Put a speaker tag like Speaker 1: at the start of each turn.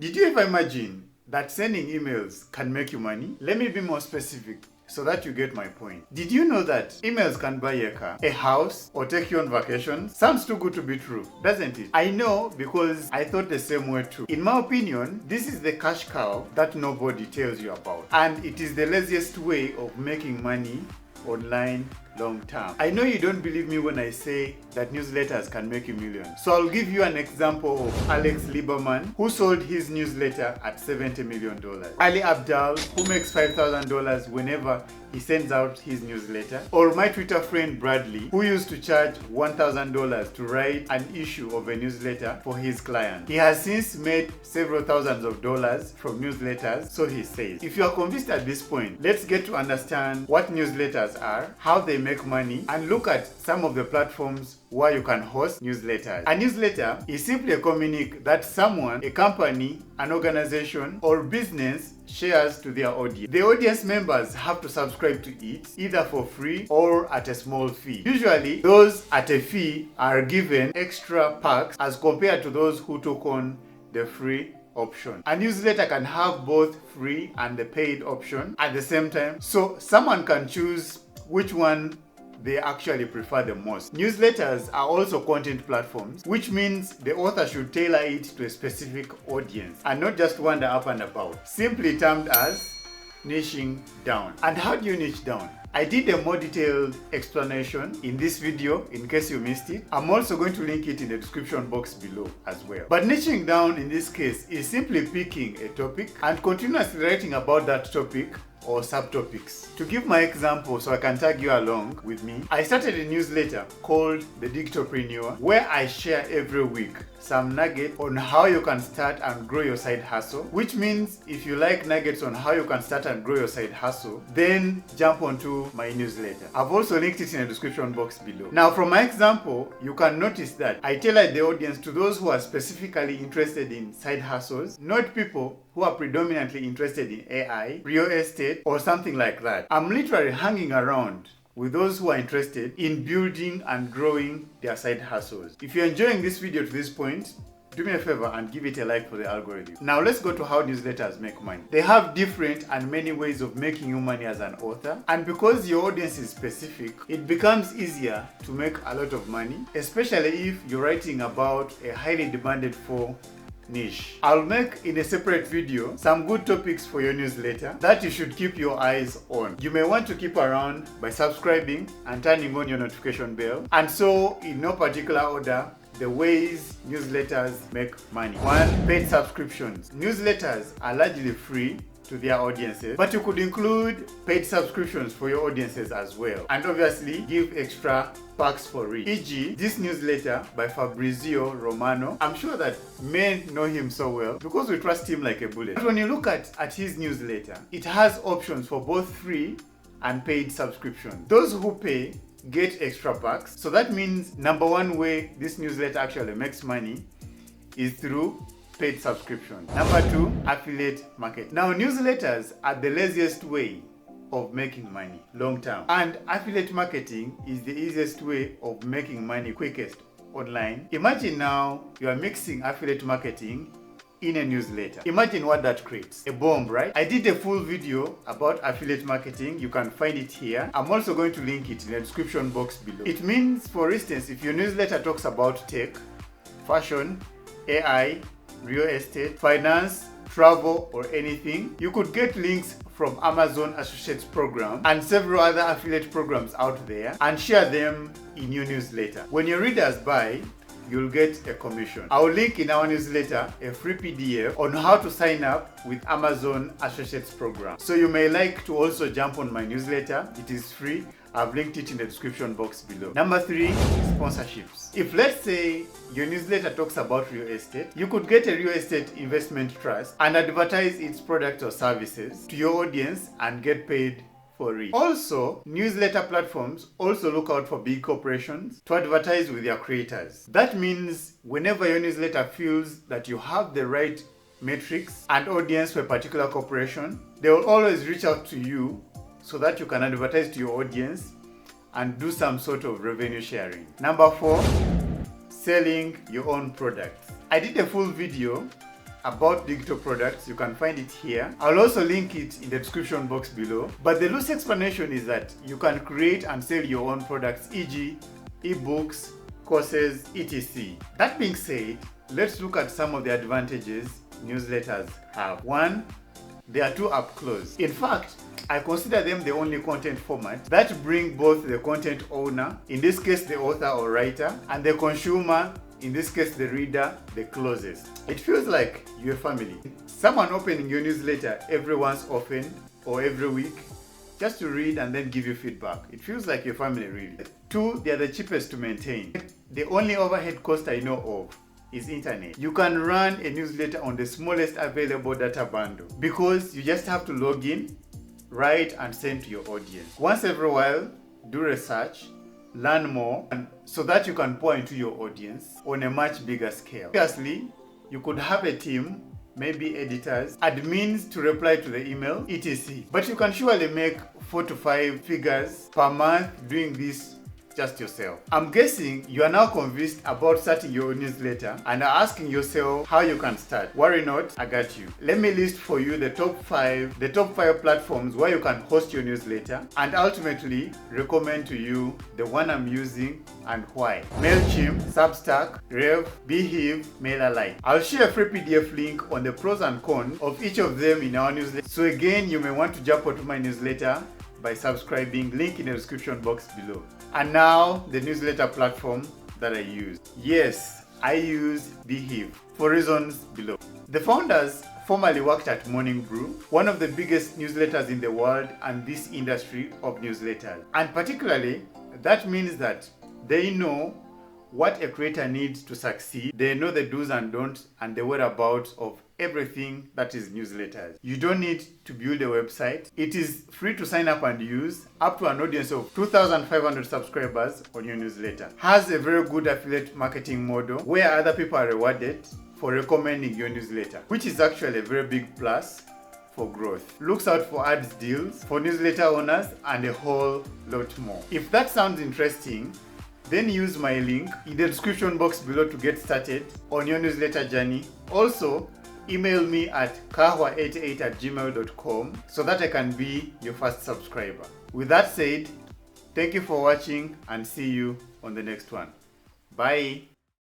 Speaker 1: Did you ever imagine that sending emails can make you money? Let me be more specific so that you get my point. Did you know that emails can buy a car, a house, or take you on vacation? Sounds too good to be true, doesn't it? I know, because I thought the same way too. In my opinion, this is the cash cow that nobody tells you about, and it is the laziest way of making money online long term. I know you don't believe me when I say that newsletters can make you millions. So I'll give you an example of Alex Lieberman, who sold his newsletter at $70 million. Ali Abdal, who makes $5,000 whenever he sends out his newsletter. Or my Twitter friend Bradley, who used to charge $1,000 to write an issue of a newsletter for his client. He has since made several thousands of dollars from newsletters, so he says. If you are convinced at this point, let's get to understand what newsletters are, how they make money, and look at some of the platforms where you can host newsletters. A newsletter is simply a communique that someone, a company, an organization, or business shares to their audience. The audience members have to subscribe to it, either for free or at a small fee. Usually, those at a fee are given extra perks as compared to those who took on the free option. A newsletter can have both free and the paid option at the same time, so someone can choose which one they actually prefer the most. Newsletters are also content platforms, which means the author should tailor it to a specific audience and not just wander up and about, simply termed as niching down. And how do you niche down? I did a more detailed explanation in this video in case you missed it. I'm also going to link it in the description box below as well. But niching down in this case is simply picking a topic and continuously writing about that topic or subtopics. To give my example so I can tag you along with me, I started a newsletter called The Digitalpreneur, where I share every week some nuggets on how you can start and grow your side hustle, which means if you like nuggets on how you can start and grow your side hustle, then jump onto my newsletter. I've also linked it in the description box below. Now, from my example, you can notice that I tailored the audience to those who are specifically interested in side hustles, not people who are predominantly interested in AI, real estate, or something like that. I'm literally hanging around with those who are interested in building and growing their side hustles. If you're enjoying this video to this point, do me a favor and give it a like for the algorithm. Now let's go to how newsletters make money. They have different and many ways of making you money as an author, and because your audience is specific, it becomes easier to make a lot of money, especially if you're writing about a highly demanded for niche. I'll make in a separate video some good topics for your newsletter that you should keep your eyes on. You may want to keep around by subscribing and turning on your notification bell. And so, in no particular order, the ways newsletters make money. 1. Paid subscriptions. Newsletters are largely free to their audiences, but you could include paid subscriptions for your audiences as well, and obviously give extra perks for it. E.g., this newsletter by Fabrizio Romano, I'm sure that men know him so well because we trust him like a bullet. But when you look at his newsletter, it has options for both free and paid subscriptions. Those who pay get extra perks, so that means number one way this newsletter actually makes money is through paid subscription. Number 2, affiliate market. Now, newsletters are the laziest way of making money long term, and affiliate marketing is the easiest way of making money quickest online. Imagine now you are mixing affiliate marketing in a newsletter. Imagine what that creates. A bomb, right? I did a full video about affiliate marketing. You can find it here. I'm also going to link it in the description box below. It means, for instance, if your newsletter talks about tech, fashion, AI, real estate, finance, travel, or anything, you could get links from Amazon Associates program and several other affiliate programs out there and share them in your newsletter. When your readers buy, you'll get a commission. I'll link in our newsletter a free PDF on how to sign up with Amazon Associates program. So you may like to also jump on my newsletter. It is free. I've linked it in the description box below. Number 3, sponsorships. If, let's say, your newsletter talks about real estate, you could get a real estate investment trust and advertise its products or services to your audience and get paid for it. Also, newsletter platforms also look out for big corporations to advertise with their creators. That means whenever your newsletter feels that you have the right metrics and audience for a particular corporation, they will always reach out to you so that you can advertise to your audience and do some sort of revenue sharing. Number 4, selling your own products. I did a full video about digital products, you can find it here. I'll also link it in the description box below. But the loose explanation is that you can create and sell your own products, e.g. ebooks, courses, etc. That being said, let's look at some of the advantages newsletters have. 1. They are too up close. In fact, I consider them the only content format that bring both the content owner, in this case the author or writer, and the consumer, in this case the reader, the closest. It feels like you're a family. Someone opening your newsletter every once often or every week just to read and then give you feedback. It feels like your family really. 2, they are the cheapest to maintain. The only overhead cost I know of is internet. You can run a newsletter on the smallest available data bundle because you just have to log in, write and send to your audience. Once every while, do research, learn more, and so that you can pour into your audience on a much bigger scale. Obviously, you could have a team, maybe editors, admins to reply to the email, etc. But you can surely make 4 to 5 figures per month doing this just yourself. I'm guessing you are now convinced about starting your newsletter and are asking yourself how you can start. Worry not, I got you. Let me list for you the top 5 platforms where you can host your newsletter, and ultimately recommend to you the one I'm using and why. MailChimp, Substack, Rev, Beehive, MailerLite. I'll share a free PDF link on the pros and cons of each of them in our newsletter. So again, you may want to jump onto my newsletter by subscribing, link in the description box below. And now, the newsletter platform that I use. Yes, I use Beehive for reasons below. The founders formerly worked at Morning Brew, one of the biggest newsletters in the world and this industry of newsletters. And particularly, that means that they know what a creator needs to succeed. They know the do's and don'ts and the whereabouts of everything that is newsletters. You don't need to build a website. It is free to sign up and use, up to an audience of 2,500 subscribers on your newsletter. Has a very good affiliate marketing model where other people are rewarded for recommending your newsletter, which is actually a very big plus for growth. Looks out for ads deals for newsletter owners and a whole lot more. If that sounds interesting, then use my link in the description box below to get started on your newsletter journey. Also, email me at kahwa88@gmail.com so that I can be your first subscriber. With that said, thank you for watching and see you on the next one. Bye.